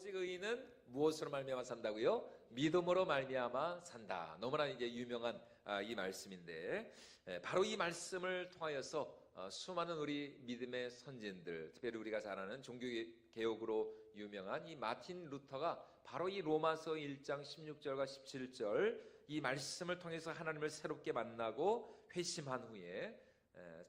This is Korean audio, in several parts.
오직 의인은 무엇으로 말미암아 산다고요? 믿음으로 말미암아 산다. 너무나 이제 유명한 이 말씀인데, 바로 이 말씀을 통하여서 수많은 우리 믿음의 선진들, 특별히 우리가 잘 아는 종교개혁으로 유명한 이 마틴 루터가 바로 이 로마서 1장 16절과 17절 이 말씀을 통해서 하나님을 새롭게 만나고 회심한 후에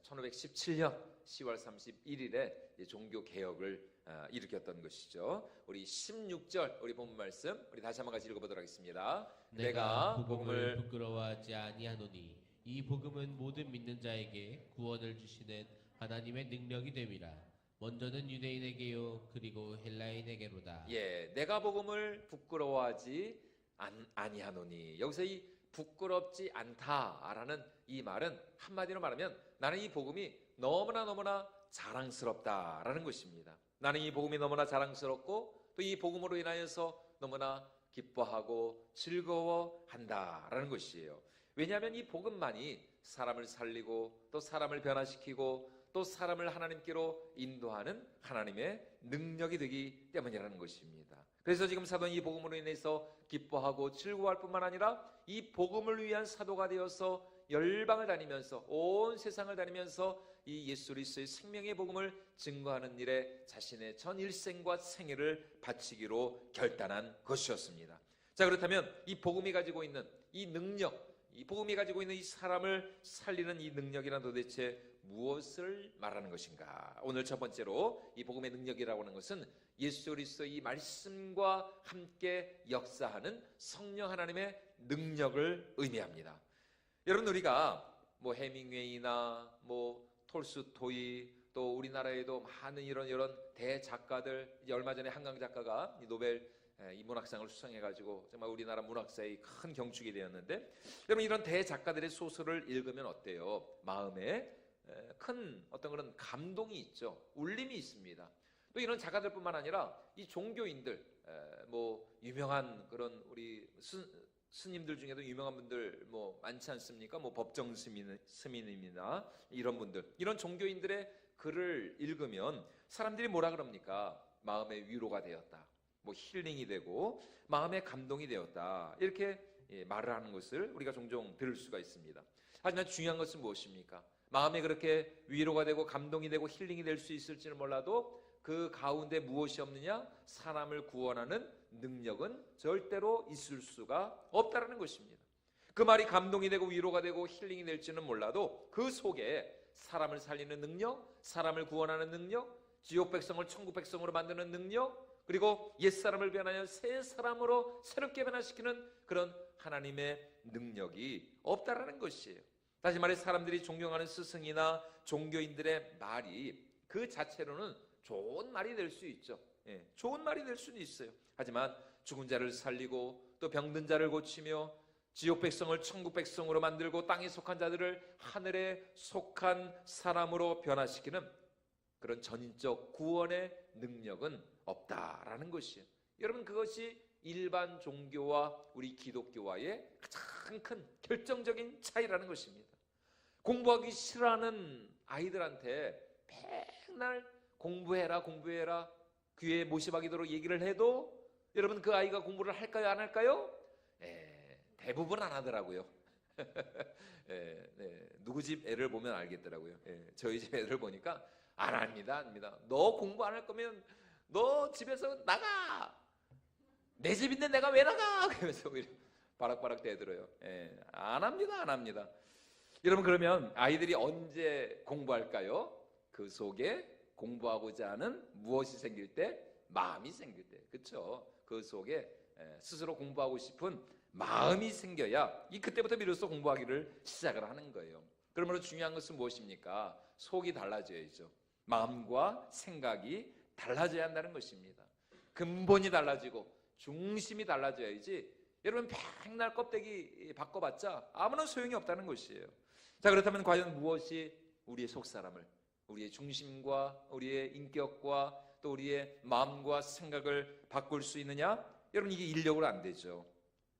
1517년 10월 31일에 종교개혁을 일으켰던 것이죠. 우리 16절 우리 본문 말씀 우리 다시 한번 같이 읽어보도록 하겠습니다. 내가 복음을 부끄러워하지 아니하노니 이 복음은 모든 믿는 자에게 구원을 주시는 하나님의 능력이 됨이라. 먼저는 유대인에게요 그리고 헬라인에게로다. 내가 복음을 부끄러워하지 아니하노니, 여기서 이 부끄럽지 않다라는 이 말은 한마디로 말하면 나는 이 복음이 너무나 자랑스럽다라는 것입니다. 나는 이 복음이 너무나 자랑스럽고 또 이 복음으로 인하여서 너무나 기뻐하고 즐거워한다라는 것이에요. 왜냐하면 이 복음만이 사람을 살리고 또 사람을 변화시키고 또 사람을 하나님께로 인도하는 하나님의 능력이 되기 때문이라는 것입니다. 그래서 지금 사도는 이 복음으로 인해서 기뻐하고 즐거워할 뿐만 아니라 이 복음을 위한 사도가 되어서 열방을 다니면서 온 세상을 다니면서 이 예수 그리스도의 생명의 복음을 증거하는 일에 자신의 전 일생과 생애를 바치기로 결단한 것이었습니다. 자, 그렇다면 이 복음이 가지고 있는 이 능력, 이 복음이 가지고 있는 이 사람을 살리는 이 능력이란 도대체 무엇을 말하는 것인가? 오늘 첫 번째로 이 복음의 능력이라고 하는 것은 예수 그리스도의 이 말씀과 함께 역사하는 성령 하나님의 능력을 의미합니다. 여러분, 우리가 뭐 해밍웨이나 뭐 톨스토이 또 우리나라에도 많은 이런 대작가들, 이제 얼마 전에 한강 작가가 이 노벨 이 문학상을 수상해가지고 정말 우리나라 문학사에 큰 경축이 되었는데, 여러분 이런 대작가들의 소설을 읽으면 어때요? 마음에 큰 어떤 그런 감동이 있죠. 울림이 있습니다. 또 이런 작가들뿐만 아니라 이 종교인들, 뭐 유명한 그런 우리 스님들 중에도 유명한 분들 뭐 많지 않습니까? 뭐 법정 스님이나 이런 분들, 이런 종교인들의 글을 읽으면 사람들이 뭐라 그럽니까? 마음의 위로가 되었다, 뭐 힐링이 되고 마음의 감동이 되었다, 이렇게 말을 하는 것을 우리가 종종 들을 수가 있습니다. 하지만 중요한 것은 무엇입니까? 마음에 그렇게 위로가 되고 감동이 되고 힐링이 될 수 있을지는 몰라도 그 가운데 무엇이 없느냐? 사람을 구원하는 능력은 절대로 있을 수가 없다라는 것입니다. 그 말이 감동이 되고 위로가 되고 힐링이 될지는 몰라도 그 속에 사람을 살리는 능력, 사람을 구원하는 능력, 지옥 백성을 천국 백성으로 만드는 능력, 그리고 옛사람을 변하여 새 사람으로 새롭게 변화시키는 그런 하나님의 능력이 없다라는 것이에요. 다시 말해 사람들이 존경하는 스승이나 종교인들의 말이 그 자체로는 좋은 말이 될 수 있죠. 좋은 말이 될 수는 있어요. 하지만 죽은 자를 살리고 또 병든 자를 고치며 지옥 백성을 천국 백성으로 만들고 땅에 속한 자들을 하늘에 속한 사람으로 변화시키는 그런 전인적 구원의 능력은 없다라는 것이에요. 여러분, 그것이 일반 종교와 우리 기독교와의 가장 큰 결정적인 차이라는 것입니다. 공부하기 싫어하는 아이들한테 맨날 공부해라 귀에 못이 박이도록 얘기를 해도 여러분 그 아이가 공부를 할까요, 안 할까요? 대부분 안 하더라고요. 누구 집 애를 보면 알겠더라고요. 저희 집 애를 보니까 안 합니다. 너 공부 안 할 거면 너 집에서 나가. 내 집인데 내가 왜 나가? 그러면서 바락바락 대들어요. 안 합니다. 여러분, 그러면 아이들이 언제 공부할까요? 그 속에 공부하고자 하는 무엇이 생길 때? 마음이 생길 때. 그렇죠? 그 속에 스스로 공부하고 싶은 마음이 생겨야 그때부터 비로소 공부하기를 시작을 하는 거예요. 그러므로 중요한 것은 무엇입니까? 속이 달라져야죠. 마음과 생각이 달라져야 한다는 것입니다. 근본이 달라지고 중심이 달라져야지 여러분 맨날 껍데기 바꿔봤자 아무런 소용이 없다는 것이에요. 자, 그렇다면 과연 무엇이 우리의 속사람을, 우리의 중심과 우리의 인격과 또 우리의 마음과 생각을 바꿀 수 있느냐? 여러분, 이게 인력으로 안 되죠.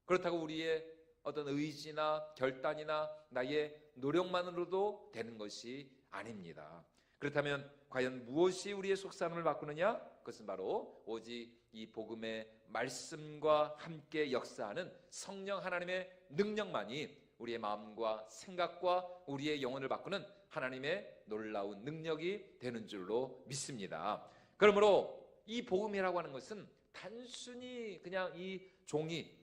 그렇다고 우리의 어떤 의지나 결단이나 나의 노력만으로도 되는 것이 아닙니다. 그렇다면 과연 무엇이 우리의 속사람을 바꾸느냐? 그것은 바로 오직 이 복음의 말씀과 함께 역사하는 성령 하나님의 능력만이 우리의 마음과 생각과 우리의 영혼을 바꾸는 하나님의 놀라운 능력이 되는 줄로 믿습니다. 그러므로 이 복음이라고 하는 것은 단순히 그냥 이 종이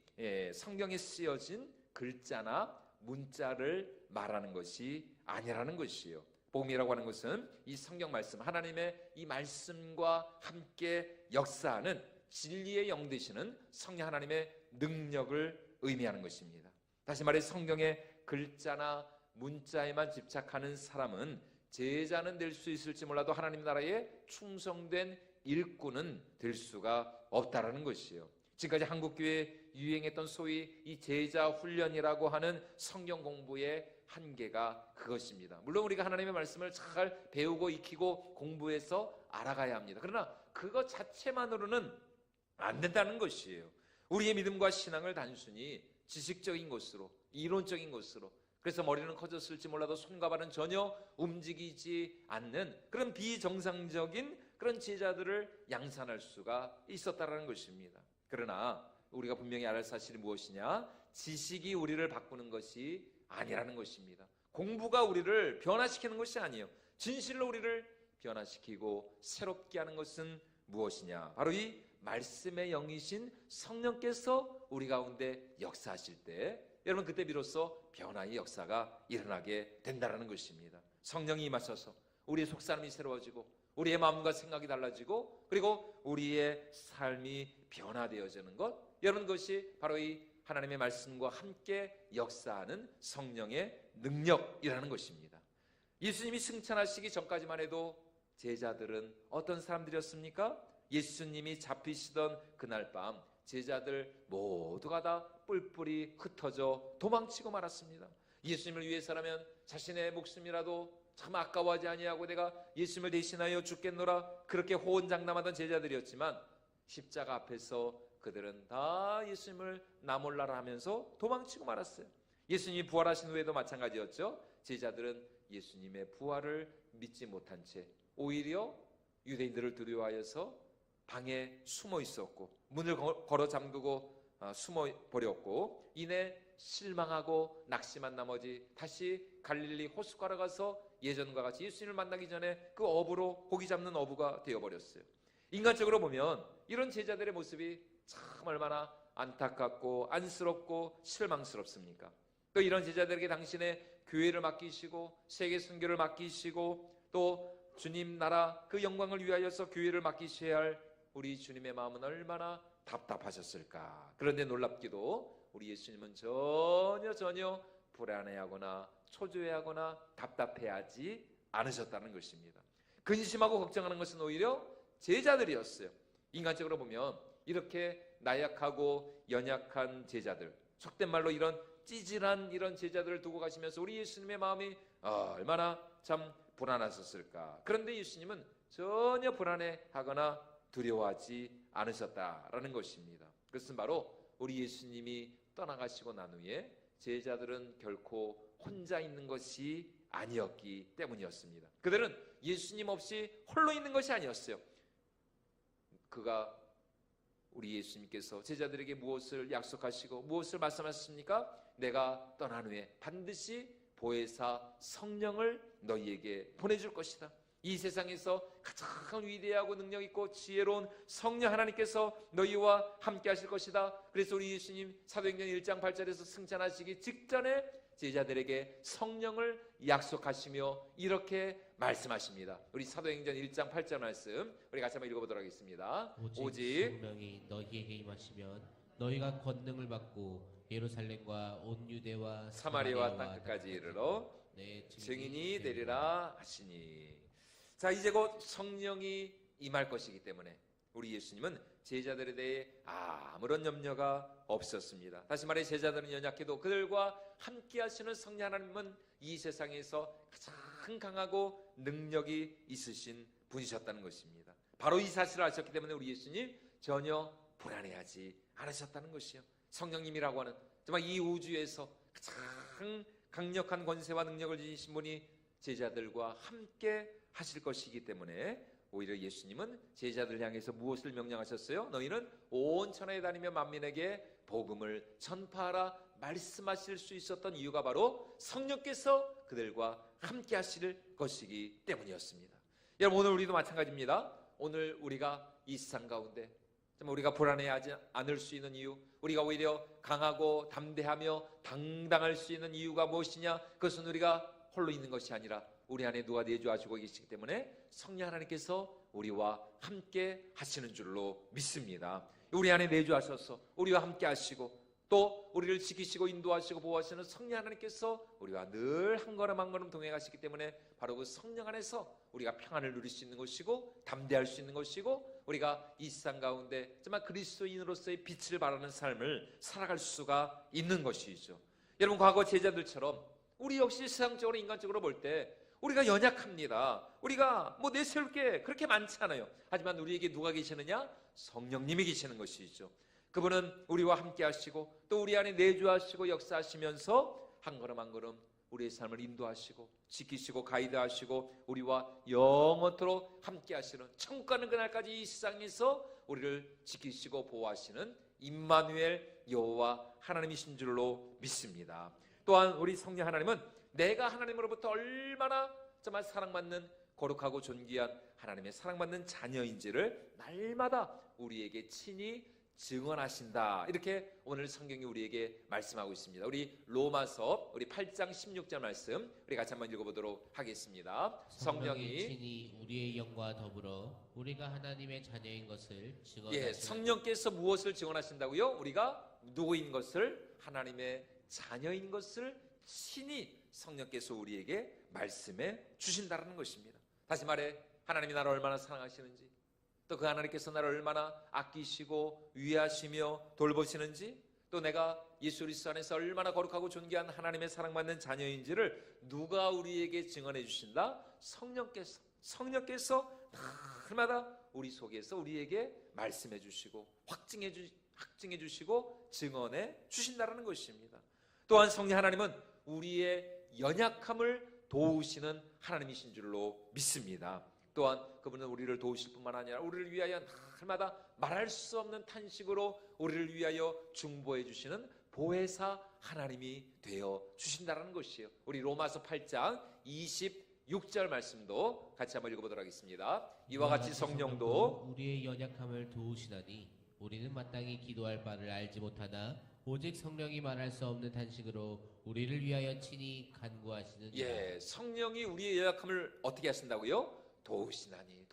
성경에 쓰여진 글자나 문자를 말하는 것이 아니라는 것이에요. 복음이라고 하는 것은 이 성경 말씀, 하나님의 이 말씀과 함께 역사하는 진리의 영 되시는 성령 하나님의 능력을 의미하는 것입니다. 다시 말해 성경의 글자나 문자에만 집착하는 사람은 제자는 될 수 있을지 몰라도 하나님 나라에 충성된 일꾼은 될 수가 없다라는 것이에요. 지금까지 한국교회에 유행했던 소위 이 제자 훈련이라고 하는 성경 공부의 한계가 그것입니다. 물론 우리가 하나님의 말씀을 잘 배우고 익히고 공부해서 알아가야 합니다. 그러나 그것 자체만으로는 안 된다는 것이에요. 우리의 믿음과 신앙을 단순히 지식적인 것으로, 이론적인 것으로, 그래서 머리는 커졌을지 몰라도 손과 발은 전혀 움직이지 않는 그런 비정상적인 그런 제자들을 양산할 수가 있었다는 것입니다. 그러나 우리가 분명히 알아야 할 사실이 무엇이냐? 지식이 우리를 바꾸는 것이 아니라는 것입니다. 공부가 우리를 변화시키는 것이 아니에요. 진실로 우리를 변화시키고 새롭게 하는 것은 무엇이냐? 바로 이 말씀의 영이신 성령께서 우리 가운데 역사하실 때 여러분 그때 비로소 변화의 역사가 일어나게 된다는 것입니다. 성령이 임하셔서 우리의 속사람이 새로워지고 우리의 마음과 생각이 달라지고 그리고 우리의 삶이 변화되어지는 것, 여러분 그것이 바로 이 하나님의 말씀과 함께 역사하는 성령의 능력이라는 것입니다. 예수님이 승천하시기 전까지만 해도 제자들은 어떤 사람들이었습니까? 예수님이 잡히시던 그날 밤 제자들 모두가 다 뿔뿔이 흩어져 도망치고 말았습니다. 예수님을 위해서라면 자신의 목숨이라도 참 아까워하지 아니하고 내가 예수님을 대신하여 죽겠노라 그렇게 호언장담하던 제자들이었지만 십자가 앞에서 그들은 다 예수님을 나 몰라라 하면서 도망치고 말았어요. 예수님이 부활하신 후에도 마찬가지였죠. 제자들은 예수님의 부활을 믿지 못한 채 오히려 유대인들을 두려워하여서 방에 숨어 있었고 문을 걸어 잠그고 숨어 버렸고 이내 실망하고 낙심한 나머지 다시 갈릴리 호숫가로 가서 예전과 같이 예수님을 만나기 전에 그 어부로 고기 잡는 어부가 되어버렸어요. 인간적으로 보면 이런 제자들의 모습이 참 얼마나 안타깝고 안쓰럽고 실망스럽습니까? 또 이런 제자들에게 당신의 교회를 맡기시고 세계 선교를 맡기시고 또 주님 나라 그 영광을 위하여서 교회를 맡기셔야 할 우리 주님의 마음은 얼마나 답답하셨을까. 그런데 놀랍게도 우리 예수님은 전혀 불안해하거나 초조해하거나 답답해하지 않으셨다는 것입니다. 근심하고 걱정하는 것은 오히려 제자들이었어요. 인간적으로 보면 이렇게 나약하고 연약한 제자들, 속된 말로 이런 찌질한 이런 제자들을 두고 가시면서 우리 예수님의 마음이 얼마나 참 불안하셨을까. 그런데 예수님은 전혀 불안해하거나 두려워하지 않으셨다라는 것입니다. 그것은 바로 우리 예수님이 떠나가시고 난 후에 제자들은 결코 혼자 있는 것이 아니었기 때문이었습니다. 그들은 예수님 없이 홀로 있는 것이 아니었어요. 그가 우리 예수님께서 제자들에게 무엇을 약속하시고 무엇을 말씀하셨습니까? 내가 떠난 후에 반드시 보혜사 성령을 너희에게 보내줄 것이다. 이 세상에서 가장 위대하고 능력 있고 지혜로운 성령 하나님께서 너희와 함께 하실 것이다. 그래서 우리 예수님 사도행전 1장 8절에서 승천하시기 직전에 제자들에게 성령을 약속하시며 이렇게 말씀하십니다. 우리 사도행전 1장 8절 말씀 우리 같이 한번 읽어보도록 하겠습니다. 오직 성령이 너희에게 임하시면 너희가 권능을 받고 예루살렘과 온 유대와 사마리아와 땅끝까지 이르러 내 증인이 되리라 하시니. 자, 이제 곧 성령이 임할 것이기 때문에 우리 예수님은 제자들에 대해 아무런 염려가 없었습니다. 다시 말해 제자들은 연약해도 그들과 함께 하시는 성령 하나님은 이 세상에서 가장 강하고 능력이 있으신 분이셨다는 것입니다. 바로 이 사실을 아셨기 때문에 우리 예수님 전혀 불안해하지 않으셨다는 것이요. 성령님이라고 하는 정말 이 우주에서 가장 강력한 권세와 능력을 지니신 분이 제자들과 함께 하실 것이기 때문에 오히려 예수님은 제자들을 향해서 무엇을 명령하셨어요? 너희는 온 천하에 다니며 만민에게 복음을 전파하라 말씀하실 수 있었던 이유가 바로 성령께서 그들과 함께 하실 것이기 때문이었습니다. 여러분, 오늘 우리도 마찬가지입니다. 오늘 우리가 이 세상 가운데 우리가 불안해하지 않을 수 있는 이유, 우리가 오히려 강하고 담대하며 당당할 수 있는 이유가 무엇이냐? 그것은 우리가 홀로 있는 것이 아니라 우리 안에 누가 내주하시고 계시기 때문에 성령 하나님께서 우리와 함께 하시는 줄로 믿습니다. 우리 안에 내주하셔서 우리와 함께 하시고 또 우리를 지키시고 인도하시고 보호하시는 성령 하나님께서 우리와 늘 한 걸음 한 걸음 동행하시기 때문에 바로 그 성령 안에서 우리가 평안을 누릴 수 있는 것이고 담대할 수 있는 것이고 우리가 이 세상 가운데 정말 그리스도인으로서의 빛을 발하는 삶을 살아갈 수가 있는 것이죠. 여러분, 과거 제자들처럼 우리 역시 세상적으로 인간적으로 볼 때 우리가 연약합니다. 우리가 내세울 게 그렇게 많지 않아요. 하지만 우리에게 누가 계시느냐? 성령님이 계시는 것이죠. 그분은 우리와 함께 하시고 또 우리 안에 내주하시고 역사하시면서 한 걸음 한 걸음 우리의 삶을 인도하시고 지키시고 가이드하시고 우리와 영원토록 함께 하시는, 천국 가는 그날까지 이 세상에서 우리를 지키시고 보호하시는 임마누엘 여호와 하나님이신 줄로 믿습니다. 또한 우리 성령 하나님은 내가 하나님으로부터 얼마나 정말 사랑받는 거룩하고 존귀한 하나님의 사랑받는 자녀인지를 날마다 우리에게 친히 증언하신다. 이렇게 오늘 성경이 우리에게 말씀하고 있습니다. 우리 로마서 우리 8장 16절 말씀 우리 같이 한번 읽어보도록 하겠습니다. 성령이 친히 우리의 영과 더불어 우리가 하나님의 자녀인 것을 증언하시는. 성령께서 무엇을 증언하신다고요? 우리가 누구인 것을, 하나님의 자녀인 것을 친히 성령께서 우리에게 말씀해 주신다는 것입니다. 다시 말해, 하나님이 나를 얼마나 사랑하시는지, 또 그 하나님께서 나를 얼마나 아끼시고 위하시며 돌보시는지, 또 내가 예수 그리스도 안에서 얼마나 거룩하고 존귀한 하나님의 사랑받는 자녀인지를 누가 우리에게 증언해 주신다? 성령께서 날마다 우리 속에서 우리에게 말씀해 주시고 확증해 주시고 증언해 주신다는 것입니다. 또한 성령 하나님은 우리의 연약함을 도우시는 하나님이신 줄로 믿습니다. 또한 그분은 우리를 도우실 뿐만 아니라 우리를 위하여 날마다 말할 수 없는 탄식으로 우리를 위하여 중보해 주시는 보혜사 하나님이 되어 주신다는 것이에요. 우리 로마서 8장 26절 말씀도 같이 한번 읽어보도록 하겠습니다. 이와 같이 성령도 우리의 연약함을 도우시나니 우리는 마땅히 기도할 바를 알지 못하나 오직 성령이 말할 수 없는 탄식으로 우리를 위하여 친히 간구하시는. 성령이 우리의 연약함을 어떻게 하신다고요? 도우시나니.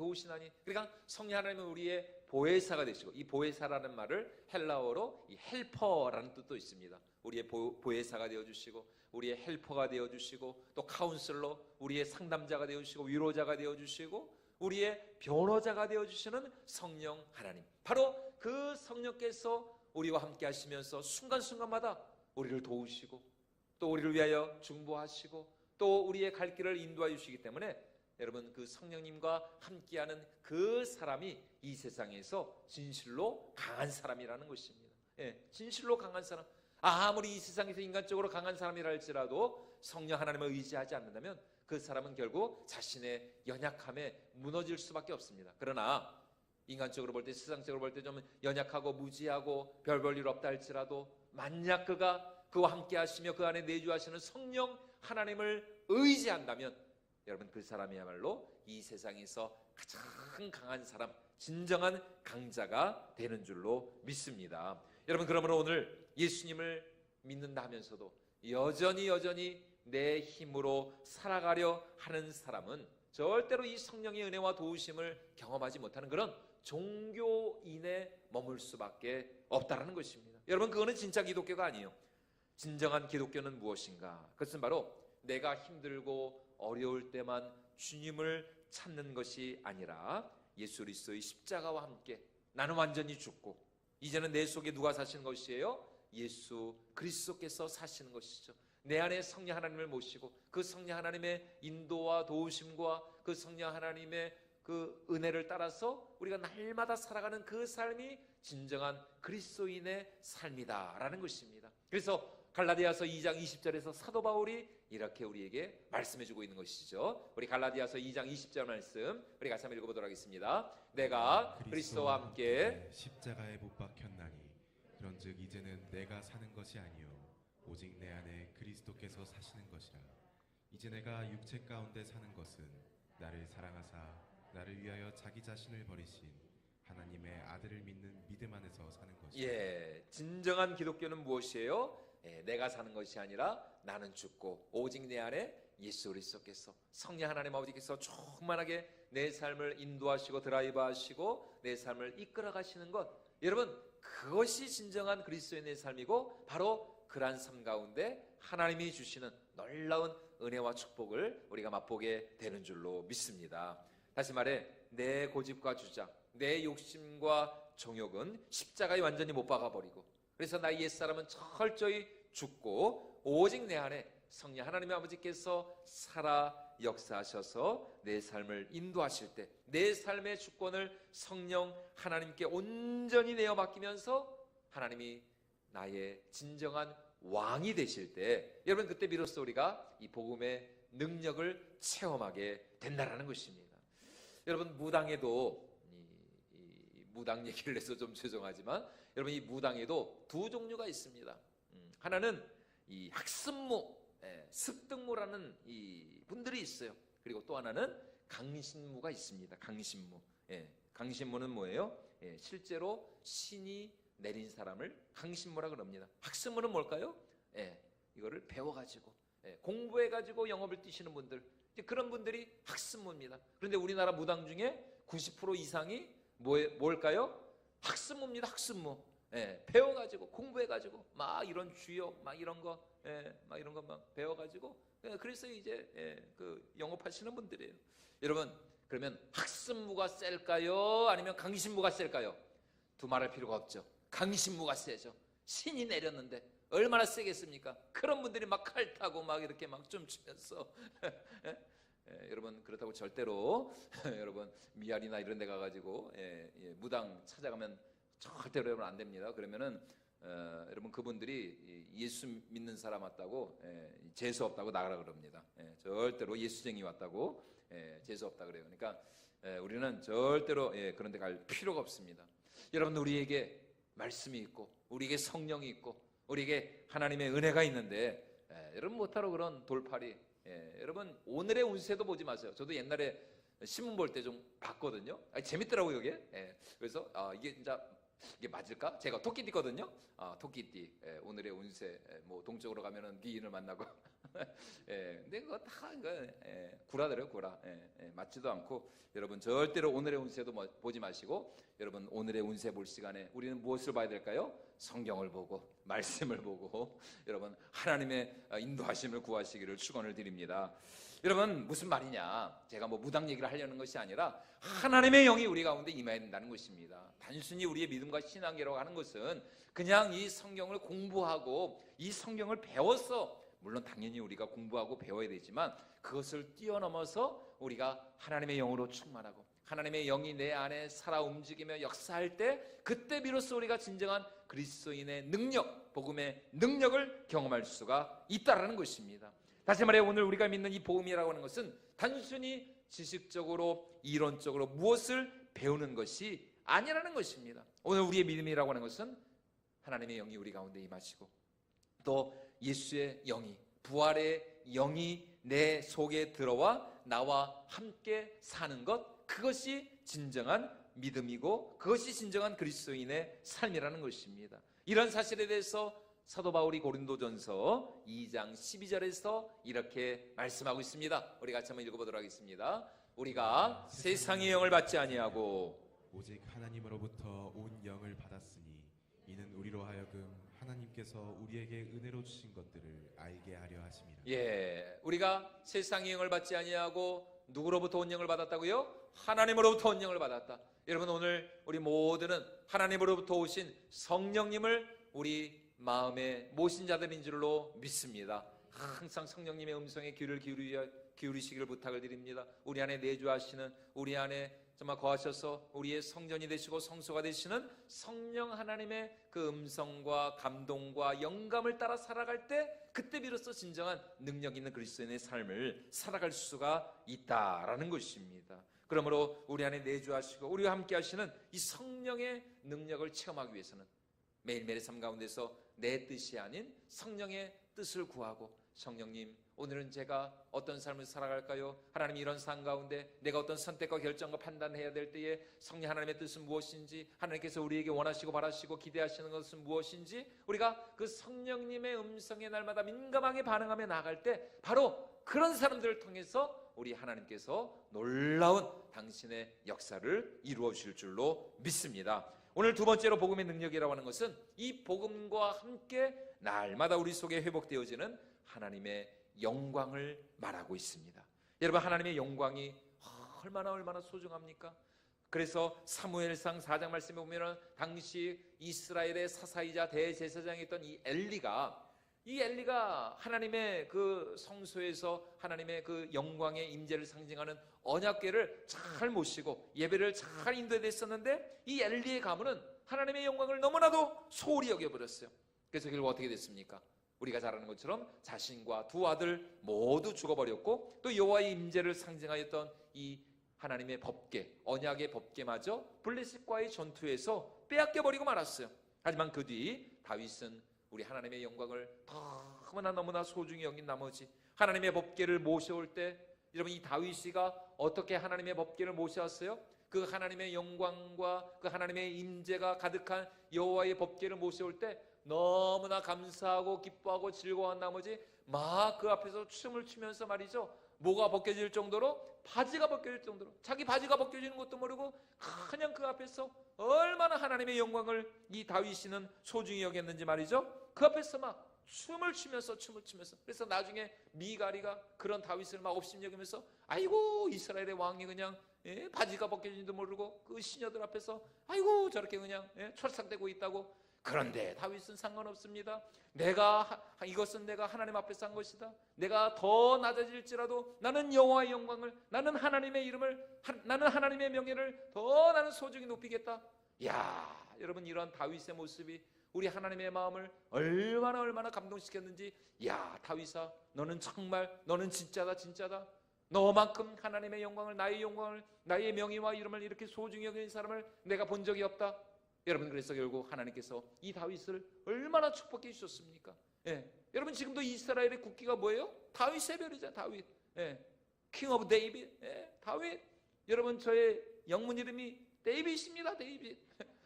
그러니까 성령 하나님은 우리의 보혜사가 되시고, 이 보혜사라는 말을 헬라어로 이 헬퍼라는 뜻도 있습니다. 우리의 보혜사가 되어주시고 우리의 헬퍼가 되어주시고 또 카운슬러, 우리의 상담자가 되어주시고 위로자가 되어주시고 우리의 변호자가 되어주시는 성령 하나님, 바로 그 성령께서 우리와 함께 하시면서 순간순간마다 우리를 도우시고 또 우리를 위하여 중보하시고 또 우리의 갈 길을 인도해 주시기 때문에 여러분, 그 성령님과 함께하는 그 사람이 이 세상에서 진실로 강한 사람이라는 것입니다. 진실로 강한 사람. 아무리 이 세상에서 인간적으로 강한 사람이라 할지라도 성령 하나님을 의지하지 않는다면 그 사람은 결국 자신의 연약함에 무너질 수밖에 없습니다. 그러나 인간적으로 볼 때, 세상적으로 볼 때 좀 연약하고 무지하고 별 볼 일 없다 할지라도 만약 그가 그와 함께 하시며 그 안에 내주하시는 성령 하나님을 의지한다면 여러분, 그 사람이야말로 이 세상에서 가장 강한 사람, 진정한 강자가 되는 줄로 믿습니다. 여러분, 그러므로 오늘 예수님을 믿는다 하면서도 여전히 내 힘으로 살아가려 하는 사람은 절대로 이 성령의 은혜와 도우심을 경험하지 못하는 그런 종교인에 머물 수밖에 없다는 것입니다. 여러분, 그거는 진짜 기독교가 아니에요. 진정한 기독교는 무엇인가? 그것은 바로 내가 힘들고 어려울 때만 주님을 찾는 것이 아니라 예수 그리스도의 십자가와 함께 나는 완전히 죽고 이제는 내 속에 누가 사시는 것이에요? 예수 그리스도께서 사시는 것이죠. 내 안에 성령 하나님을 모시고 그 성령 하나님의 인도와 도우심과 그 성령 하나님의 그 은혜를 따라서 우리가 날마다 살아가는 그 삶이 진정한 그리스도인의 삶이다라는 것입니다. 그래서 갈라디아서 2장 20절에서 사도 바울이 이렇게 우리에게 말씀해주고 있는 것이죠. 우리 갈라디아서 2장 20절 말씀 우리 같이 한번 읽어보도록 하겠습니다. 내가 그리스도와 함께 십자가에 못 박혔나니 그런즉 이제는 내가 사는 것이 아니요 오직 내 안에 그리스도께서 사시는 것이라. 이제 내가 육체 가운데 사는 것은 나를 사랑하사 나를 위하여 자기 자신을 버리신 하나님의 아들을 믿는 믿음 안에서 사는 것이라. 진정한 기독교는 무엇이에요? 내가 사는 것이 아니라 나는 죽고 오직 내 안에 예수 그리스도께서 성령 하나님 아버지께서 충만하게 내 삶을 인도하시고 드라이브하시고 내 삶을 이끌어 가시는 것, 여러분 그것이 진정한 그리스도인의 삶이고 바로 그러한 삶 가운데 하나님이 주시는 놀라운 은혜와 축복을 우리가 맛보게 되는 줄로 믿습니다. 다시 말해 내 고집과 주장, 내 욕심과 정욕은 십자가에 완전히 못 박아버리고, 그래서 나의 옛사람은 철저히 죽고 오직 내 안에 성령 하나님의 아버지께서 살아 역사하셔서 내 삶을 인도하실 때 내 삶의 주권을 성령 하나님께 온전히 내어 맡기면서 하나님이 나의 진정한 왕이 되실 때, 여러분 그때 비로소 우리가 이 복음의 능력을 체험하게 된다라는 것입니다. 여러분 무당에도 이 무당 얘기를 해서 좀 죄송하지만 여러분 이 무당에도 두 종류가 있습니다. 하나는 이 학습무, 습득무라는 이 분들이 있어요. 그리고 또 하나는 강신무가 있습니다. 강신무. 강신무는 뭐예요? 실제로 신이 내린 사람을 강신무라 그럽니다. 학습무는 뭘까요? 이거를 배워가지고 공부해가지고 영업을 뛰시는 분들, 그런 분들이 학습무입니다. 그런데 우리나라 무당 중에 90% 이상이 뭘까요? 학습무입니다. 학습무. 배워가지고 공부해가지고 막 이런 주역 막 이런 거 막 이런 거 막 배워가지고 그래서 이제 그 영업하시는 분들이에요. 여러분 그러면 학습무가 셀까요? 아니면 강신무가 셀까요? 두말할 필요가 없죠. 강신무가 세죠. 신이 내렸는데 얼마나 세겠습니까? 그런 분들이 막 칼 타고 막 이렇게 막 춤추면서 여러분 그렇다고 절대로 여러분 미아리나 이런 데 가가지고 무당 찾아가면 절대로 여러분 안 됩니다. 그러면은 여러분 그분들이 예수 믿는 사람 왔다고 재수 없다고 나가라 그럽니다. 절대로 예수쟁이 왔다고 재수 없다 그래요. 그러니까 우리는 절대로 그런 데 갈 필요가 없습니다. 여러분 우리에게 말씀이 있고 우리에게 성령이 있고 우리에게 하나님의 은혜가 있는데 여러분 못하러 그런 돌팔이, 여러분 오늘의 운세도 보지 마세요. 저도 옛날에 신문 볼 때 좀 봤거든요. 재밌더라고요 이게. 그래서 이게 진짜 이게 맞을까? 제가 토끼띠거든요. 토끼띠. 오늘의 운세. 뭐 동쪽으로 가면은 귀인을 만나고. 근데 그거 다 구라더래요, 구라. 맞지도 않고. 여러분 절대로 오늘의 운세도 보지 마시고, 여러분 오늘의 운세 볼 시간에 우리는 무엇을 봐야 될까요? 성경을 보고 말씀을 보고 여러분 하나님의 인도하심을 구하시기를 축원을 드립니다. 여러분 무슨 말이냐? 제가 뭐 무당 얘기를 하려는 것이 아니라 하나님의 영이 우리 가운데 임해야 된다는 것입니다. 단순히 우리의 믿음과 신앙이라고 하는 것은 그냥 이 성경을 공부하고 이 성경을 배워서, 물론 당연히 우리가 공부하고 배워야 되지만 그것을 뛰어넘어서 우리가 하나님의 영으로 충만하고 하나님의 영이 내 안에 살아 움직이며 역사할 때 그때 비로소 우리가 진정한 그리스도인의 능력, 복음의 능력을 경험할 수가 있다라는 것입니다. 다시 말해 오늘 우리가 믿는 이 복음이라고 하는 것은 단순히 지식적으로 이론적으로 무엇을 배우는 것이 아니라는 것입니다. 오늘 우리의 믿음이라고 하는 것은 하나님의 영이 우리 가운데 임하시고 또 예수의 영이, 부활의 영이 내 속에 들어와 나와 함께 사는 것, 그것이 진정한 믿음이고 그것이 진정한 그리스도인의 삶이라는 것입니다. 이런 사실에 대해서 사도 바울이 고린도전서 2장 12절에서 이렇게 말씀하고 있습니다. 우리 같이 한번 읽어보도록 하겠습니다. 우리가 세상의 영을 받지 아니하고 오직 하나님으로부터 온 영을 받았으니 이는 우리로 하여금 하나님께서 우리에게 은혜로 주신 것들을 알게 하려 하심이라. 우리가 세상의 영을 받지 아니하고 누구로부터 온 영을 받았다고요? 하나님으로부터 온 영을 받았다. 여러분 오늘 우리 모두는 하나님으로부터 오신 성령님을 우리 마음에 모신 자들인 줄로 믿습니다. 항상 성령님의 음성에 귀를 기울이시기를 부탁을 드립니다. 우리 안에 내주하시는, 우리 안에 정말 거하셔서 우리의 성전이 되시고 성소가 되시는 성령 하나님의 그 음성과 감동과 영감을 따라 살아갈 때, 그때 비로소 진정한 능력 있는 그리스도인의 삶을 살아갈 수가 있다라는 것입니다. 그러므로 우리 안에 내주하시고 우리와 함께 하시는 이 성령의 능력을 체험하기 위해서는 매일매일의 삶 가운데서 내 뜻이 아닌 성령의 뜻을 구하고, 성령님, 오늘은 제가 어떤 삶을 살아갈까요? 하나님, 이런 삶 가운데 내가 어떤 선택과 결정과 판단을 해야 될 때에 성령 하나님의 뜻은 무엇인지, 하나님께서 우리에게 원하시고 바라시고 기대하시는 것은 무엇인지, 우리가 그 성령님의 음성에 날마다 민감하게 반응하며 나아갈 때, 바로 그런 사람들을 통해서 우리 하나님께서 놀라운 당신의 역사를 이루어 주실 줄로 믿습니다. 오늘 두 번째로 복음의 능력이라고 하는 것은 이 복음과 함께 날마다 우리 속에 회복되어지는 하나님의 영광을 말하고 있습니다. 여러분, 하나님의 영광이 얼마나 소중합니까? 그래서 사무엘상 4장 말씀에 보면 당시 이스라엘의 사사이자 대제사장이었던 이 엘리가 하나님의 그 성소에서 하나님의 그 영광의 임재를 상징하는 언약궤를 잘 모시고 예배를 잘 인도했었는데, 이 엘리의 가문은 하나님의 영광을 너무나도 소홀히 여겨버렸어요. 그래서 결국 어떻게 됐습니까? 우리가 잘 아는 것처럼 자신과 두 아들 모두 죽어버렸고, 또 여호와의 임재를 상징하였던 이 하나님의 법궤, 언약의 법궤마저 블레셋과의 전투에서 빼앗겨버리고 말았어요. 하지만 그 뒤 다윗은 우리 하나님의 영광을 너무나 소중히 여긴 나머지 하나님의 법궤를 모셔올 때, 여러분, 이 다윗이가 어떻게 하나님의 법궤를 모셔왔어요? 그 하나님의 영광과 그 하나님의 임재가 가득한 여호와의 법궤를 모셔올 때 너무나 감사하고 기뻐하고 즐거워한 나머지 막 그 앞에서 춤을 추면서 말이죠, 뭐가 벗겨질 정도로, 바지가 벗겨질 정도로, 자기 바지가 벗겨지는 것도 모르고 그냥 그 앞에서 얼마나 하나님의 영광을 이 다윗이는 소중히 여겼는지 말이죠, 그 앞에서 막 춤을 추면서. 그래서 나중에 미갈이가 그런 다윗을 막 업신여기면서, 아이고, 이스라엘의 왕이 그냥 바지가 벗겨진지도 모르고 그 시녀들 앞에서 아이고 저렇게 그냥 철삭되고 있다고. 그런데 다윗은 상관없습니다. 이것은 내가 하나님 앞에서 한 것이다. 내가 더 낮아질지라도 나는 여호와의 영광을, 나는 하나님의 이름을, 나는 하나님의 명예를 더 나는 소중히 높이겠다. 야, 여러분, 이런 다윗의 모습이 우리 하나님의 마음을 얼마나 감동시켰는지. 야, 다윗아, 너는 진짜다. 너만큼 하나님의 영광을, 나의 영광을, 나의 명예와 이름을 이렇게 소중히 여기는 사람을 내가 본 적이 없다. 여러분, 그래서 결국 하나님께서 이 다윗을 얼마나 축복해 주셨습니까? 여러분, 지금도 이스라엘의 국기가 뭐예요? 다윗의 별이죠. 다윗. 킹 오브 데이빗. 다윗. 여러분, 저의 영문 이름이 데이빗입니다. 데이빗.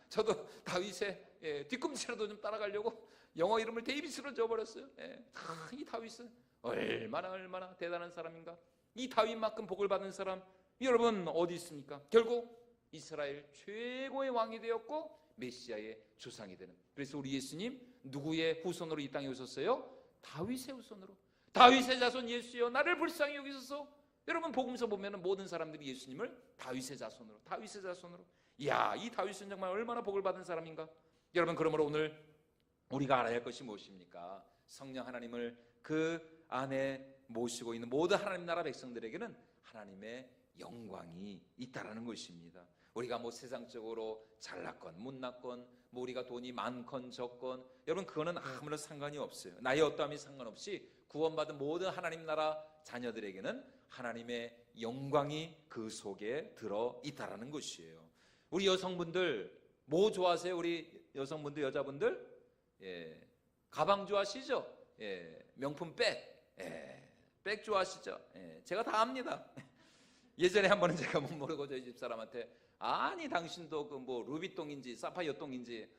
저도 다윗의 뒤꿈치라도 좀 따라가려고 영어 이름을 데이빗으로 지어버렸어요. 이 다윗은 얼마나 대단한 사람인가. 이 다윗만큼 복을 받은 사람 여러분 어디 있습니까? 결국 이스라엘 최고의 왕이 되었고 메시아의 조상이 되는. 그래서 우리 예수님 누구의 후손으로 이 땅에 오셨어요? 다윗의 후손으로. 다윗의 자손 예수여, 나를 불쌍히 여기소서. 여러분, 복음서 보면 모든 사람들이 예수님을 다윗의 자손으로. 이야, 이 다윗은 정말 얼마나 복을 받은 사람인가. 여러분, 그러므로 오늘 우리가 알아야 할 것이 무엇입니까? 성령 하나님을 그 안에 모시고 있는 모든 하나님 나라 백성들에게는 하나님의 영광이 있다라는 것입니다. 우리가 뭐 세상적으로 잘났건 못났건, 뭐 우리가 돈이 많건 적건, 여러분, 그거는 아무런 상관이 없어요. 나의 어떠함이 상관없이 구원받은 모든 하나님 나라 자녀들에게는 하나님의 영광이 그 속에 들어 있다라는 것이에요. 우리 여성분들 뭐 좋아하세요? 우리 여성분들, 여자분들, 가방 좋아하시죠? 명품 백 좋아하시죠? 제가 다 압니다. 예전에 한 번은 제가 못 모르고 저희 집사람한테, 아니 당신도 그 뭐 루비똥인지 사파이어 똥인지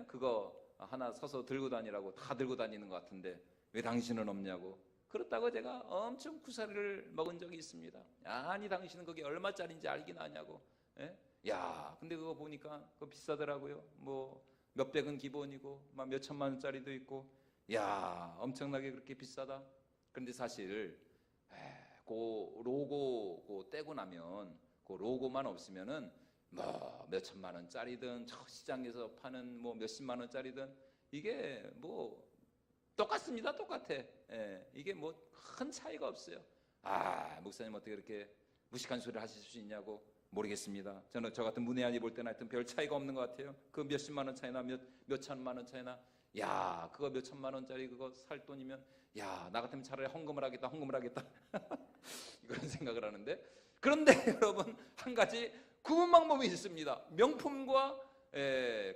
그거 하나 사서 들고 다니라고, 다 들고 다니는 것 같은데 왜 당신은 없냐고. 그렇다고 제가 엄청 구사리를 먹은 적이 있습니다. 아니 당신은 그게 얼마짜리인지 알긴 아냐고. 야, 근데 그거 보니까 그거 비싸더라고요. 뭐 몇백은 기본이고 막 몇천만 원짜리도 있고. 야, 엄청나게 그렇게 비싸다. 그런데 사실 그 로고 떼고 나면 그 로고만 없으면은 뭐 몇천만 원짜리든 저 시장에서 파는 뭐 몇십만 원짜리든 이게 뭐 똑같습니다. 똑같아. 이게 뭐 큰 차이가 없어요. 아, 목사님 어떻게 그렇게 무식한 소리를 하실 수 있냐고. 모르겠습니다. 저는 저 같은 문외한이 볼 때는 하여튼 별 차이가 없는 것 같아요. 그 몇십만 원 차이나 몇 천만 원 차이나, 야 그거 몇 천만 원짜리 그거 살 돈이면 야 나 같으면 차라리 헌금을 하겠다 이런 생각을 하는데, 그런데 여러분 한 가지 구분 방법이 있습니다. 명품과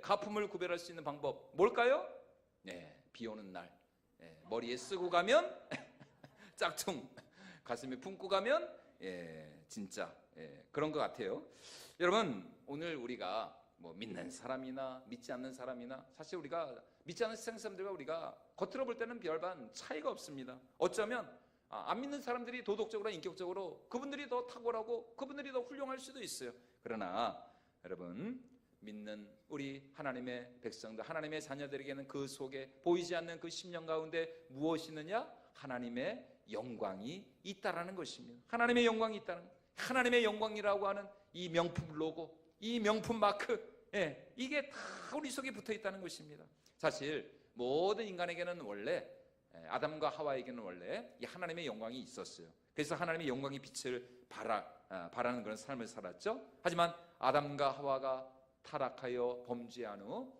가품을 구별할 수 있는 방법 뭘까요? 비 오는 날 머리에 쓰고 가면 짝퉁, 가슴에 품고 가면 진짜 그런 것 같아요. 여러분 오늘 우리가 뭐 믿는 사람이나 믿지 않는 사람이나, 사실 우리가 믿지 않는 세상 사람들과 우리가 겉으로 볼 때는 별반 차이가 없습니다. 어쩌면 안 믿는 사람들이 도덕적으로 인격적으로 그분들이 더 탁월하고 그분들이 더 훌륭할 수도 있어요. 그러나 여러분 믿는 우리 하나님의 백성들, 하나님의 자녀들에게는 그 속에 보이지 않는 그 심령 가운데 무엇이 있느냐? 하나님의 영광이 있다라는 것입니다. 하나님의 영광이 있다는 것. 하나님의 영광이라고 하는 이 명품 로고, 이 명품 마크, 이게 다 우리 속에 붙어 있다는 것입니다. 사실 모든 인간에게는 원래, 아담과 하와에게는 원래 이 하나님의 영광이 있었어요. 그래서 하나님의 영광의 빛을 바라는 그런 삶을 살았죠. 하지만 아담과 하와가 타락하여 범죄한 후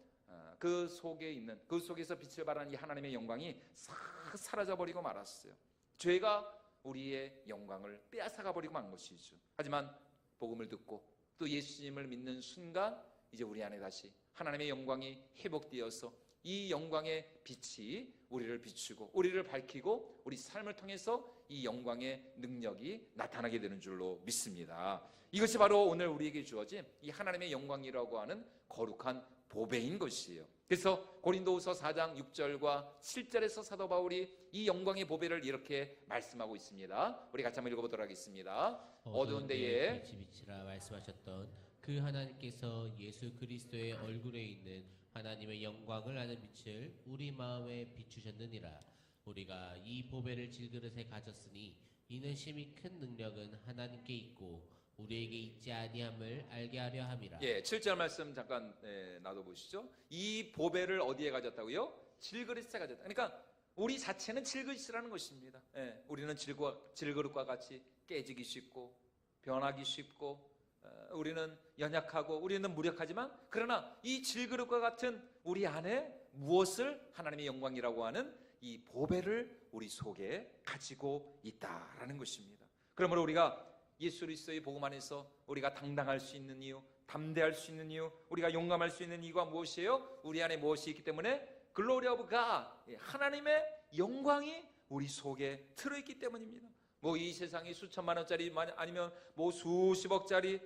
그 속에 있는, 그 속에서 빛을 발하는 이 하나님의 영광이 싹 사라져버리고 말았어요. 죄가 우리의 영광을 빼앗아가 버리고 만 것이죠. 하지만 복음을 듣고 또 예수님을 믿는 순간 이제 우리 안에 다시 하나님의 영광이 회복되어서 이 영광의 빛이 우리를 비추고 우리를 밝히고 우리 삶을 통해서 이 영광의 능력이 나타나게 되는 줄로 믿습니다. 이것이 바로 오늘 우리에게 주어진 이 하나님의 영광이라고 하는 거룩한 보배인 것이에요. 그래서 고린도후서 4장 6절과 7절에서 사도 바울이 이 영광의 보배를 이렇게 말씀하고 있습니다. 우리 같이 한번 읽어보도록 하겠습니다. 어두운 데에 빛이 비치라 말씀하셨던 그 하나님께서 예수 그리스도의 얼굴에 있는 하나님의 영광을 아는 빛을 우리 마음에 비추셨느니라. 우리가 이 보배를 질그릇에 가졌으니 이는 심히 큰 능력은 하나님께 있고 우리에게 있지 아니함을 알게 하려 함이라. 7절 말씀 잠깐 놔둬보시죠. 이 보배를 어디에 가졌다고요? 질그릇에 가졌다. 그러니까 우리 자체는 질그릇이라는 것입니다. 우리는 질그릇과 같이 깨지기 쉽고 변하기 쉽고 우리는 연약하고 우리는 무력하지만, 그러나 이 질그릇과 같은 우리 안에 무엇을 하나님의 영광이라고 하는 이 보배를 우리 속에 가지고 있다라는 것입니다. 그러므로 우리가 예수 그리스도의 복음 안에서 우리가 당당할 수 있는 이유, 담대할 수 있는 이유, 우리가 용감할 수 있는 이유가 무엇이에요? 우리 안에 무엇이 있기 때문에? 글로리 오브 갓, 하나님의 영광이 우리 속에 들어있기 때문입니다. 뭐 이 세상이 수천만 원짜리 아니면 뭐 수십억짜리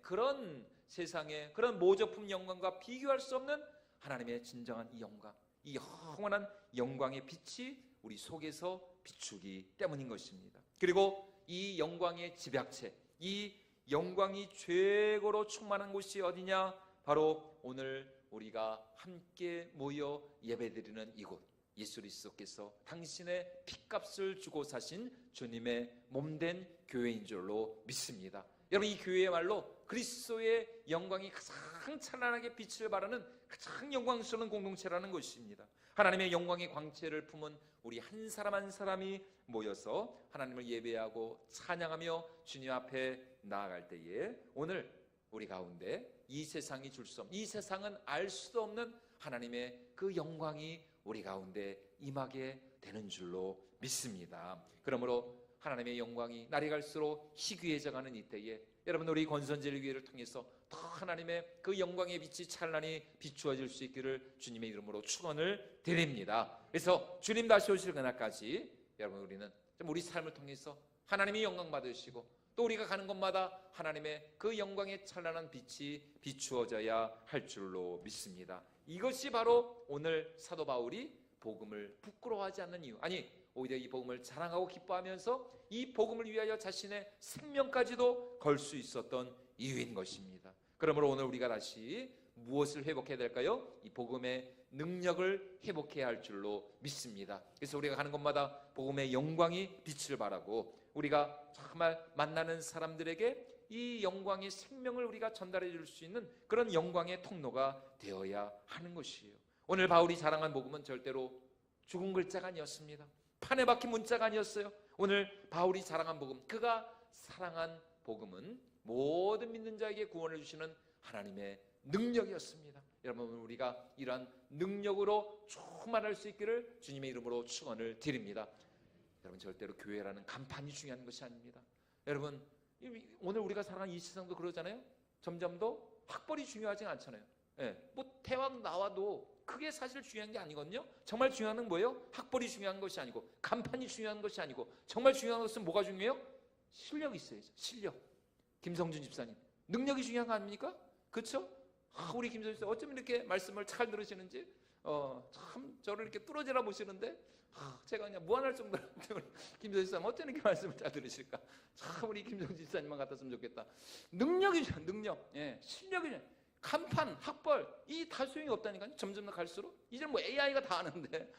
그런 세상에 그런 모조품 영광과 비교할 수 없는 하나님의 진정한 이 영광, 이 영원한 영광의 빛이 우리 속에서 비추기 때문인 것입니다. 그리고 이 영광의 집약체, 이 영광이 최고로 충만한 곳이 어디냐? 바로 오늘 우리가 함께 모여 예배드리는 이곳, 예수 그리스도께서 당신의 핏값을 주고 사신 주님의 몸된 교회인 줄로 믿습니다. 여러분 이 교회야말로 그리스도의 영광이 가장 찬란하게 빛을 발하는 가장 영광스러운 공동체라는 것입니다. 하나님의 영광의 광채를 품은 우리 한 사람 한 사람이 모여서 하나님을 예배하고 찬양하며 주님 앞에 나아갈 때에 오늘 우리 가운데 이 세상이 줄 수 없는, 이 세상은 알 수도 없는 하나님의 그 영광이 우리 가운데 임하게 되는 줄로 믿습니다. 그러므로 하나님의 영광이 날이 갈수록 희귀해져가는 이때에 여러분 우리 권선제일교회를 통해서 더 하나님의 그 영광의 빛이 찬란히 비추어질 수 있기를 주님의 이름으로 축원을 드립니다. 그래서 주님 다시 오실 그날까지 여러분 우리는 좀 우리 삶을 통해서 하나님이 영광 받으시고 또 우리가 가는 곳마다 하나님의 그 영광의 찬란한 빛이 비추어져야 할 줄로 믿습니다. 이것이 바로 오늘 사도 바울이 복음을 부끄러워하지 않는 이유, 아니 오히려 이 복음을 자랑하고 기뻐하면서 이 복음을 위하여 자신의 생명까지도 걸 수 있었던 이유인 것입니다. 그러므로 오늘 우리가 다시 무엇을 회복해야 될까요? 이 복음의 능력을 회복해야 할 줄로 믿습니다. 그래서 우리가 가는 곳마다 복음의 영광이 빛을 발하고 우리가 정말 만나는 사람들에게 이 영광의 생명을 우리가 전달해 줄 수 있는 그런 영광의 통로가 되어야 하는 것이에요. 오늘 바울이 자랑한 복음은 절대로 죽은 글자가 아니었습니다. 판에 박힌 문자가 아니었어요. 오늘 바울이 자랑한 복음, 그가 사랑한 복음은 모든 믿는 자에게 구원을 주시는 하나님의 능력이었습니다. 여러분, 우리가 이러한 능력으로 충만할 수 있기를 주님의 이름으로 축원을 드립니다. 여러분, 절대로 교회라는 간판이 중요한 것이 아닙니다. 여러분, 오늘 우리가 살아가는 이 세상도 그러잖아요. 점점 더 학벌이 중요하지 않잖아요. 뭐 대학 나와도 그게 사실 중요한 게 아니거든요. 정말 중요한 건 뭐예요? 학벌이 중요한 것이 아니고, 간판이 중요한 것이 아니고, 정말 중요한 것은 뭐가 중요해요? 실력이 있어야죠. 실력. 김성준 집사님, 능력이 중요한 거 아닙니까? 그렇죠? 우리 김성준 집사님 어쩌면 이렇게 말씀을 잘 들으시는지, 참 저를 이렇게 뚫어져라 보시는데, 제가 그냥 무한할 정도로 김성준 집사님 어쩌면 이렇게 말씀을 잘 들으실까? 참 우리 김성준 집사님만 같았으면 좋겠다. 능력이죠, 능력. 실력이죠. 간판, 학벌, 이 다 소용이 없다니까요. 점점 더 갈수록 이제 뭐 AI가 다 아는데,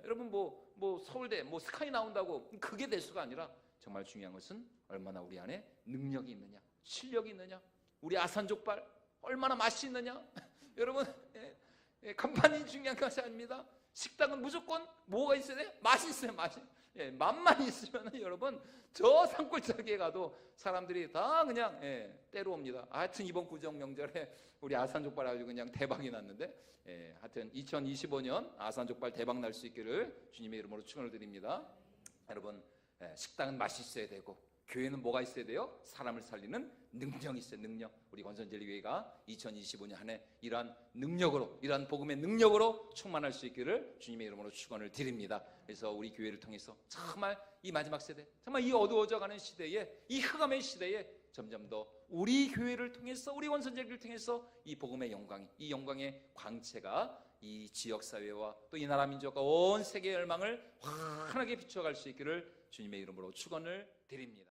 여러분 뭐 서울대 뭐 스카이 나온다고 그게 될 수가 아니라, 정말 중요한 것은 얼마나 우리 안에 능력이 있느냐, 실력이 있느냐, 우리 아산족발 얼마나 맛이 있느냐. 여러분, 간판이 중요한 것이 아닙니다. 식당은 무조건 뭐가 있어야 돼? 맛이 있어요, 맛이. 맛만 있으면 여러분 저 산골짜기에 가도 사람들이 다 그냥 때로 옵니다. 하여튼 이번 구정 명절에 우리 아산족발 아주 그냥 대박이 났는데, 하여튼 2025년 아산족발 대박 날 수 있기를 주님의 이름으로 축원을 드립니다. 여러분, 식당은 맛이 있어야 되고, 교회는 뭐가 있어야 돼요? 사람을 살리는 능력이 있어요. 능력. 우리 권선제일교회가 2025년 한 해 이러한 능력으로, 이러한 복음의 능력으로 충만할 수 있기를 주님의 이름으로 축원을 드립니다. 그래서 우리 교회를 통해서 정말 이 마지막 세대, 정말 이 어두워져가는 시대에, 이 흑암의 시대에 점점 더 우리 교회를 통해서, 우리 권선제일교회를 통해서 이 복음의 영광이, 이 영광의 광채가 이 지역사회와 또 이 나라 민족과 온 세계의 열망을 환하게 비춰갈 수 있기를 주님의 이름으로 축원을 드립니다.